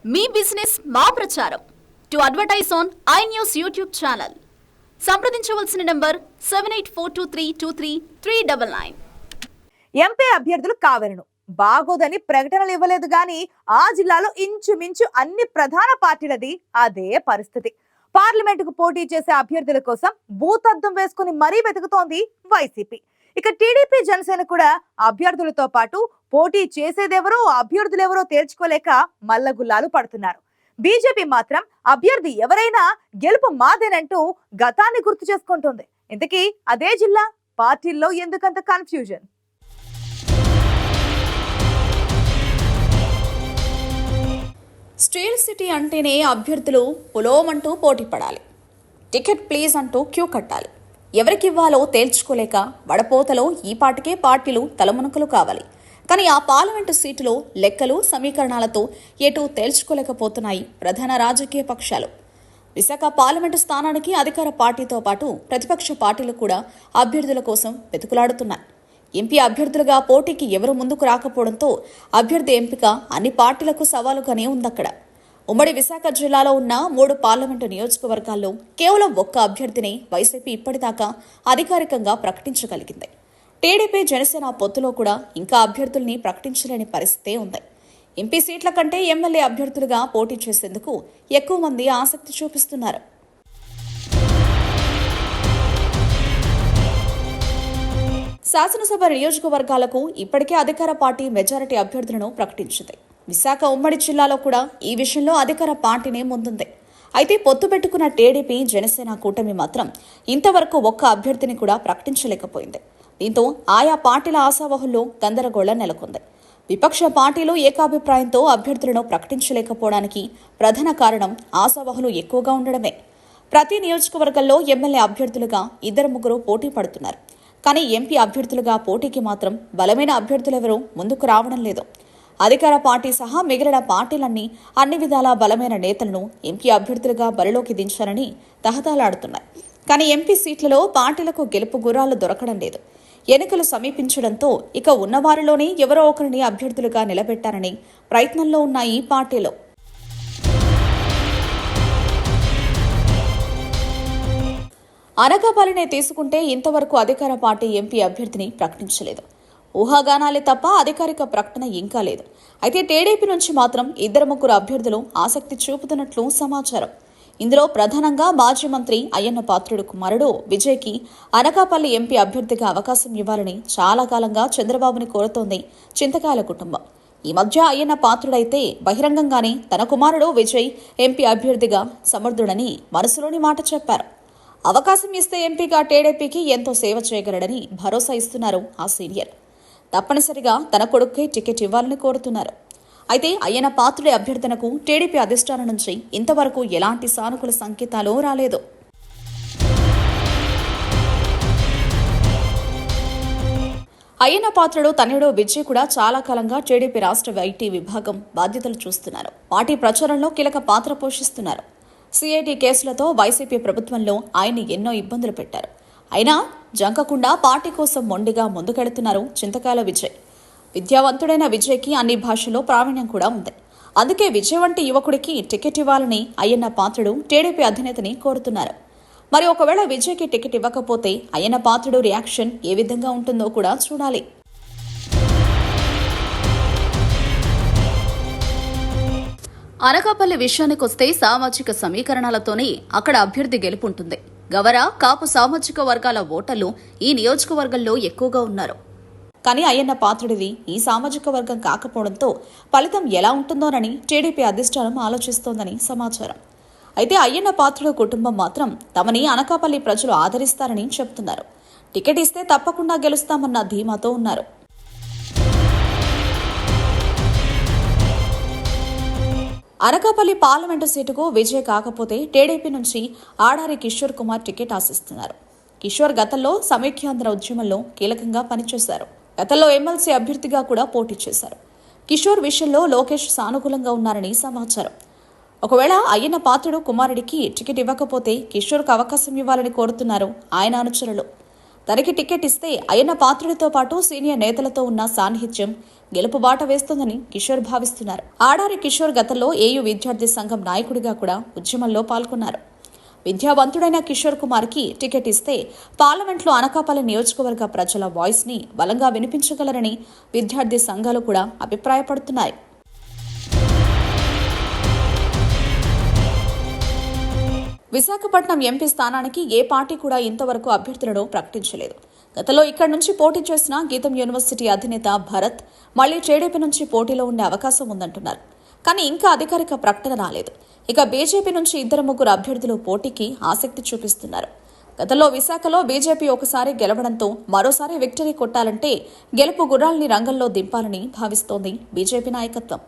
మీ business మా ప్రచారం. To advertise on iNews YouTube channel సంప్రదించవలసిన నంబర్ 7842323399. ఎంపీ అభ్యర్థులు కావెలను బాగోదని ప్రకటనలు ఇవ్వలేదు గాని ఆ జిల్లాలో ఇంచుమించు అన్ని ప్రధాన పార్టీలది అదే పరిస్థితి. పార్లమెంటుకు పోటీ చేసే అభ్యర్థుల కోసం భూతద్దం వేసుకుని మరీ వెతుకుతోంది వైసీపీ. ఇక టీడీపీ జనసేన కూడా అభ్యర్థులతో పాటు పోటీ చేసేదెవరో అభ్యర్థులెవరో తేల్చుకోలేక మల్లగుల్లాలు పడుతున్నారు. బీజేపీ మాత్రం అభ్యర్థి ఎవరైనా గెలుపు మాదేనంటూ గతాన్ని గుర్తు చేసుకుంటోంది. ఇంతకీ అదే జిల్లా పార్టీల్లో ఎందుకంత కన్ఫ్యూజన్? స్టీల్ సిటీ అంటేనే అభ్యర్థులు పొలోమంటూ పోటీ పడాలి, టికెట్ ప్లీజ్ అంటూ క్యూ కట్టాలి. ఎవరికివ్వాలో తేల్చుకోలేక వడపోతలో ఈ పాటికే పార్టీలు తలమునకలు కావాలి. కానీ ఆ పార్లమెంటు సీటులో లెక్కలు సమీకరణాలతో ఎటూ తేల్చుకోలేకపోతున్నాయి ప్రధాన రాజకీయ పక్షాలు. విశాఖ పార్లమెంటు స్థానానికి అధికార పార్టీతో పాటు ప్రతిపక్ష పార్టీలు కూడా అభ్యర్థుల కోసం వెతుకులాడుతున్నాయి. ఎంపీ అభ్యర్థులుగా పోటీకి ఎవరు ముందుకు రాకపోవడంతో అభ్యర్థి ఎంపిక అన్ని పార్టీలకు సవాలుగానే ఉందక్కడ. ఉమ్మడి విశాఖ జిల్లాలో ఉన్న 3 పార్లమెంటు నియోజకవర్గాల్లో కేవలం ఒక్క అభ్యర్థిని వైసీపీ ఇప్పటిదాకా అధికారికంగా ప్రకటించగలిగింది. టీడీపీ జనసేన పొత్తులో కూడా ఇంకా అభ్యర్థుల్ని ప్రకటించలేని పరిస్థితే ఉంది. ఎంపీ సీట్ల కంటే ఎమ్మెల్యే అభ్యర్థులుగా పోటీ చేసేందుకు ఎక్కువ మంది ఆసక్తి చూపిస్తున్నారు. శాసనసభ నియోజకవర్గాలకు ఇప్పటికే అధికార పార్టీ మెజారిటీ అభ్యర్థులను ప్రకటించింది. విశాఖ ఉమ్మడి జిల్లాలో కూడా ఈ విషయంలో అధికార పార్టీనే ముందుంది. అయితే పొత్తు పెట్టుకున్న టీడీపీ జనసేన కూటమి మాత్రం ఇంతవరకు ఒక్క అభ్యర్థిని కూడా ప్రకటించలేకపోయింది. దీంతో ఆయా పార్టీల ఆశావహుల్లో గందరగోళం నెలకొంది. విపక్ష పార్టీలు ఏకాభిప్రాయంతో అభ్యర్థులను ప్రకటించలేకపోవడానికి ప్రధాన కారణం ఆశావహులు ఎక్కువగా ఉండడమే. ప్రతి నియోజకవర్గంలో ఎమ్మెల్యే అభ్యర్థులుగా 2-3 పోటీ పడుతున్నారు. కానీ ఎంపీ అభ్యర్థులుగా పోటీకి మాత్రం బలమైన అభ్యర్థులెవరూ ముందుకు రావడం లేదు. అధికార పార్టీ సహా మిగిలిన పార్టీలన్నీ అన్ని విధాలా బలమైన నేతలను ఎంపీ అభ్యర్థులుగా బరిలోకి దించాలని తహతలాడుతున్నాయి. కానీ ఎంపీ సీట్లలో పార్టీలకు గెలుపు గుర్రాలు దొరకడం లేదు. ఎన్నికలు సమీపించడంతో ఇక ఉన్నవారిలోనే ఎవరో ఒకరిని అభ్యర్థులుగా నిలబెట్టారని ప్రయత్నంలో ఉన్న ఈ పార్టీలో అనకాపల్లినే తీసుకుంటే ఇంతవరకు అధికార పార్టీ ఎంపీ అభ్యర్థిని ప్రకటించలేదు. ఊహాగానాలే తప్ప అధికారిక ప్రకటన ఇంకా లేదు. అయితే టీడీపీ నుంచి మాత్రం 2-3 అభ్యర్థులు ఆసక్తి చూపుతున్నట్లు సమాచారం. ఇందులో ప్రధానంగా మాజీ మంత్రి అయ్యన్న పాత్రుడు కుమారుడు విజయ్కి అనకాపల్లి ఎంపీ అభ్యర్థిగా అవకాశం ఇవ్వాలని చాలా కాలంగా చంద్రబాబుని కోరుతోంది చింతకాయల కుటుంబం. ఈ మధ్య అయ్యన్న పాత్రుడైతే బహిరంగంగానే తన కుమారుడు విజయ్ ఎంపీ అభ్యర్థిగా సమర్థుడని మనసులోని మాట చెప్పారు. అవకాశం ఇస్తే ఎంపీగా టీడీపీకి ఎంతో సేవ చేయగలడని భరోసా ఇస్తున్నారు ఆ సీనియర్. తప్పనిసరిగా తన కొడుక్కే టికెట్ ఇవ్వాలని కోరుతున్నారు. అయితే అయ్యన్న పాత్రుడి అభ్యర్థనకు టీడీపీ అధిష్టానం నుంచి ఇంతవరకు ఎలాంటి సానుకూల సంకేతాలు రాలేదు. అయ్యన్న పాత్రుడు తనయుడు విజయ్ కూడా చాలా కాలంగా టీడీపీ రాష్ట్ర ఐటీ విభాగం బాధ్యతలు చూస్తున్నారు. పార్టీ ప్రచారంలో కీలక పాత్ర పోషిస్తున్నారు. సిఐడి కేసులతో వైసీపీ ప్రభుత్వంలో ఆయన్ని ఎన్నో ఇబ్బందులు పెట్టారు. అయినా జంకకుండా పార్టీ కోసం మొండిగా ముందుకెడుతున్నారు చింతకాయల విజయ్. విద్యావంతుడైన విజయ్కి అన్ని భాషల్లో ప్రావీణ్యం కూడా ఉంది. అందుకే విజయ్ వంటి యువకుడికి టికెట్ ఇవ్వాలని అయ్యన్న పాత్రుడు టీడీపీ అధినేతని కోరుతున్నారు. మరి ఒకవేళ విజయ్కి టికెట్ ఇవ్వకపోతే అయ్యన్న పాత్రుడు రియాక్షన్ ఏ విధంగా ఉంటుందో కూడా చూడాలి. అనకాపల్లి విషయానికొస్తే సామాజిక సమీకరణాలతోనే అక్కడ అభ్యర్థి గెలుపుంటుంది. గవర, కాపు సామాజిక వర్గాల ఓటర్లు ఈ నియోజకవర్గంలో ఎక్కువగా ఉన్నారు. కానీ అయ్యన్న పాత్రుడిది ఈ సామాజిక వర్గం కాకపోవడంతో ఫలితం ఎలా ఉంటుందోనని టీడీపీ అధిష్టానం ఆలోచిస్తోందని సమాచారం. అయితే అయ్యన్న పాత్రుడు కుటుంబం మాత్రం తమని అనకాపల్లి ప్రజలు ఆదరిస్తారని చెబుతున్నారు. టికెట్ ఇస్తే తప్పకుండా గెలుస్తామన్న ధీమాతో ఉన్నారు. అనకాపల్లి పార్లమెంటు సీటుకు విజయ్ కాకపోతే టీడీపీ నుంచి ఆడారి కిషోర్ కుమార్ టికెట్ ఆశిస్తున్నారు. కిషోర్ గతంలో సమైక్యాంధ్ర ఉద్యమంలో కీలకంగా పనిచేశారు. గతంలో ఎమ్మెల్సీ అభ్యర్థిగా కూడా పోటీ చేశారు. కిషోర్ విషయంలో లోకేష్ సానుకూలంగా ఉన్నారని సమాచారం. ఒకవేళ అయ్యన్న పాత్రుడు కుమారుడికి టికెట్ ఇవ్వకపోతే కిషోర్కు అవకాశం ఇవ్వాలని కోరుతున్నారు ఆయన అనుచరులు. తనకి టికెట్ ఇస్తే అయ్యన్న పాత్రుడితో పాటు సీనియర్ నేతలతో ఉన్న సాన్నిహిత్యం గెలుపు బాట వేస్తుందని కిషోర్ భావిస్తున్నారు. ఆడారి కిషోర్ గతంలో ఏయూ విద్యార్థి సంఘం నాయకుడిగా కూడా ఉద్యమంలో పాల్గొన్నారు. విద్యావంతుడైన కిషోర్ కుమార్కి టికెట్ ఇస్తే పార్లమెంట్లో అనకాపల్లి నియోజకవర్గ ప్రజల వాయిస్ ని బలంగా వినిపించగలరని విద్యార్థి సంఘాలు కూడా అభిప్రాయపడుతున్నాయి. విశాఖపట్నం ఎంపీ స్థానానికి ఏ పార్టీ కూడా ఇంతవరకు అభ్యర్థులను ప్రకటించలేదు. గతంలో ఇక్కడి నుంచి పోటీ చేసిన గీతం యూనివర్సిటీ అధినేత భరత్ మళ్లీ టీడీపీ నుంచి పోటీలో ఉండే అవకాశం ఉందంటున్నారు. కానీ ఇంకా అధికారిక ప్రకటన రాలేదు. ఇక బీజేపీ నుంచి 2-3 అభ్యర్థులు పోటీకి ఆసక్తి చూపిస్తున్నారు. గతంలో విశాఖలో బీజేపీ ఒకసారి గెలవడంతో మరోసారి విక్టరీ కొట్టాలంటే గెలుపు గుర్రాల్ని రంగంలో దింపాలని భావిస్తోంది బీజేపీ నాయకత్వం.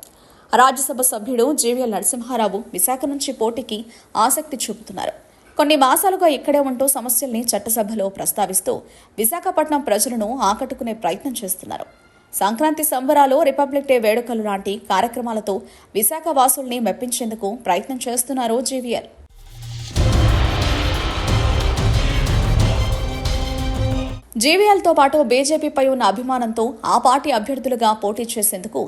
రాజ్యసభ సభ్యుడు జీవీఎల్ నరసింహారావు విశాఖ నుంచి పోటీకి ఆసక్తి చూపుతున్నారు. కొన్ని మాసాలుగా ఇక్కడే ఉంటూ సమస్యల్ని చట్టసభలో ప్రస్తావిస్తూ విశాఖపట్నం ప్రజలను ఆకట్టుకునే ప్రయత్నం చేస్తున్నారు. సంక్రాంతి సంబరాలు, రిపబ్లిక్ డే వేడుకలు లాంటి కార్యక్రమాలతో విశాఖ వాసుల్ని మెప్పించేందుకు ప్రయత్నం చేస్తున్నారు జీవీఎల్. జీవీఎల్తో పాటు బీజేపీపై ఉన్న అభిమానంతో ఆ పార్టీ అభ్యర్థులుగా పోటీ చేసేందుకు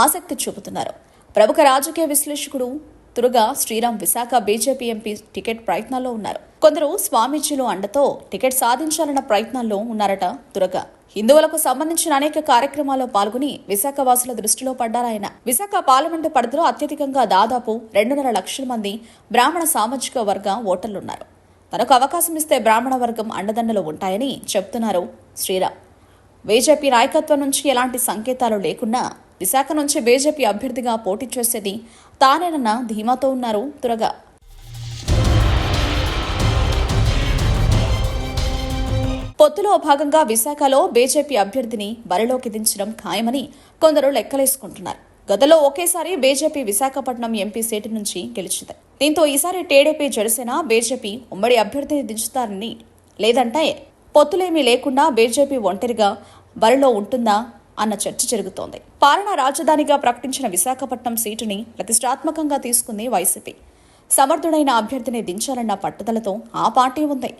ఆసక్తి చూపుతున్నారు. ప్రముఖ రాజకీయ విశ్లేషకుడు Turaga Sriram Visakha BJP MP ticket ప్రయత్నాల్లో ఉన్నారు. కొందరు స్వామీజీలు అండతో టికెట్ సాధించాలన్న ప్రయత్నాల్లో ఉన్నారట తురగా. హిందువులకు సంబంధించిన అనేక కార్యక్రమాల్లో పాల్గొని విశాఖ వాసుల దృష్టిలో పడ్డారాయన. విశాఖ పార్లమెంటు పరిధిలో అత్యధికంగా దాదాపు 2.5 లక్షల మంది బ్రాహ్మణ సామాజిక వర్గ ఓటర్లున్నారు. తనకు అవకాశం ఇస్తే బ్రాహ్మణ వర్గం అండదండలు ఉంటాయని చెప్తున్నారు శ్రీరామ్. బీజేపీ నాయకత్వం నుంచి ఎలాంటి సంకేతాలు లేకున్నా విశాఖ నుంచి బీజేపీ అభ్యర్థిగా పోటీ చేసేది తానేనన్న ధీమాతో ఉన్నారు తురగా. పొత్తులో భాగంగా విశాఖలో బీజేపీ అభ్యర్థిని బరిలోకి దించడం ఖాయమని కొందరు లెక్కలేసుకుంటున్నారు. గతంలో ఒకేసారి బీజేపీ విశాఖపట్నం ఎంపీ సీటు నుంచి గెలిచింది. దీంతో ఈసారి టీడీపీ, జనసేన, బీజేపీ ఉమ్మడి అభ్యర్థిని దించుతారని, లేదంటే పొత్తులేమీ లేకుండా బీజేపీ ఒంటరిగా బరిలో ఉంటుందా అన్న చర్చ జరుగుతోంది. పాలనా రాజధానిగా ప్రకటించిన విశాఖపట్నం సీటుని ప్రతిష్టాత్మకంగా తీసుకుంది వైసీపీ. సమర్థుడైన అభ్యర్థిని దించాలన్న పట్టుదలతో ఆ పార్టీ ఉంది.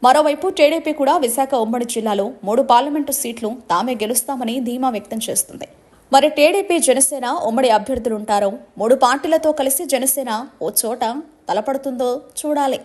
మరోవైపు టీడీపీ కూడా విశాఖ ఉమ్మడి జిల్లాలో 3 పార్లమెంటు సీట్లు తామే గెలుస్తామని ధీమా వ్యక్తం చేస్తుంది. మరి టీడీపీ, జనసేన ఉమ్మడి అభ్యర్థులుంటారో 3 పార్టీలతో కలిసి జనసేన ఓ చోట తలపడుతుందో చూడాలి.